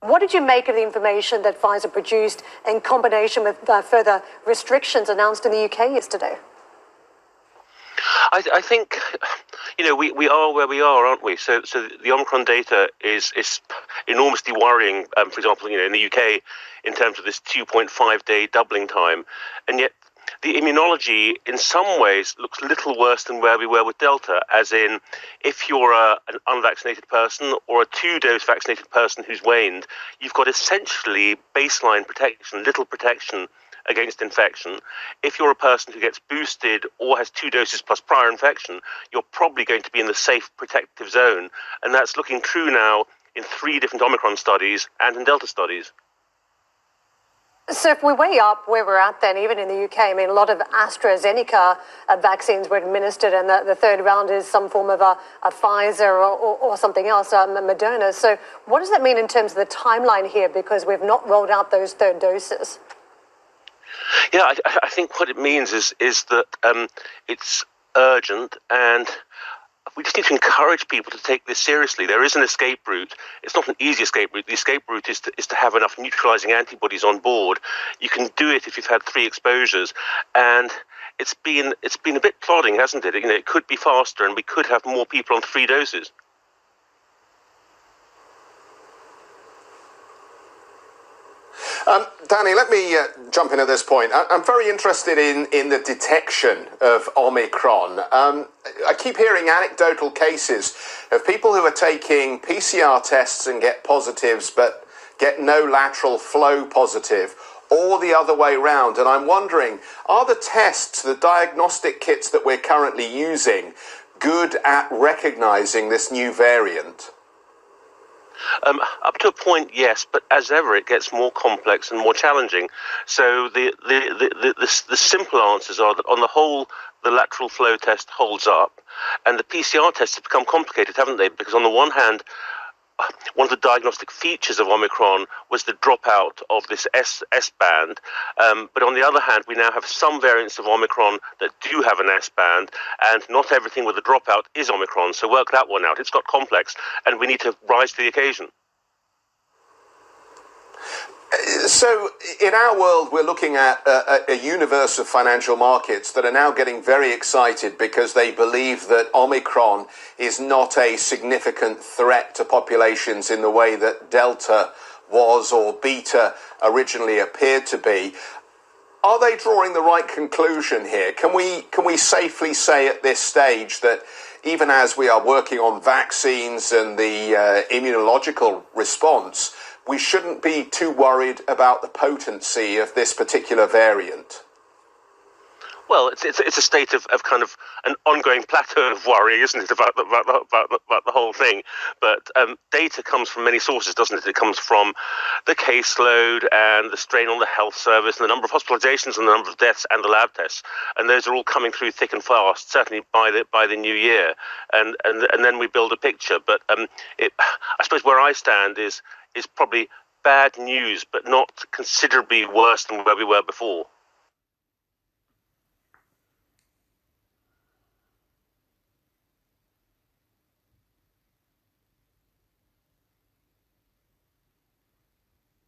What did you make of the information that Pfizer produced in combination with further restrictions announced in the UK yesterday? I think, we are where we are, aren't we? So the Omicron data is enormously worrying, for example, in the UK in terms of this 2.5-day doubling time. And yet the immunology in some ways looks a little worse than where we were with Delta, as in if you're an unvaccinated person or a 2-dose vaccinated person who's waned, you've got essentially baseline protection, little protection against infection. If you're a person who gets boosted or has 2 doses plus prior infection, you're probably going to be in the safe protective zone. And that's looking true now in 3 different Omicron studies and in Delta studies. So if we weigh up where we're at then, even in the UK, I mean, a lot of AstraZeneca vaccines were administered, and the third round is some form of a Pfizer or something else, Moderna. So what does that mean in terms of the timeline here? Because we've not rolled out those third doses. Yeah, I think what it means is that it's urgent, and we just need to encourage people to take this seriously. There is an escape route. It's not an easy escape route. The escape route is to have enough neutralizing antibodies on board. You can do it if you've had 3 exposures, and it's been a bit plodding, hasn't it? It could be faster, and we could have more people on 3 doses. Danny, let me jump in at this point. I'm very interested in the detection of Omicron. I keep hearing anecdotal cases of people who are taking PCR tests and get positives but get no lateral flow positive, or the other way round. And I'm wondering, are the tests, the diagnostic kits that we're currently using, good at recognizing this new variant? Up to a point, yes, but as ever, it gets more complex and more challenging. So the simple answers are that on the whole, the lateral flow test holds up, and the PCR tests have become complicated, haven't they? Because on the one hand, one of the diagnostic features of Omicron was the dropout of this S band. But on the other hand, we now have some variants of Omicron that do have an S band, and not everything with a dropout is Omicron. So work that one out. It's got complex, and we need to rise to the occasion. So in our world, we're looking at a universe of financial markets that are now getting very excited because they believe that Omicron is not a significant threat to populations in the way that Delta was or Beta originally appeared to be. Are they drawing the right conclusion here? Can we safely say at this stage that even as we are working on vaccines and the immunological response, we shouldn't be too worried about the potency of this particular variant? Well, it's a state of kind of an ongoing plateau of worry, isn't it, about the whole thing? But data comes from many sources, doesn't it? It comes from the caseload and the strain on the health service and the number of hospitalizations and the number of deaths and the lab tests, and those are all coming through thick and fast, certainly by the new year, and then we build a picture. But I suppose where I stand is probably bad news, but not considerably worse than where we were before.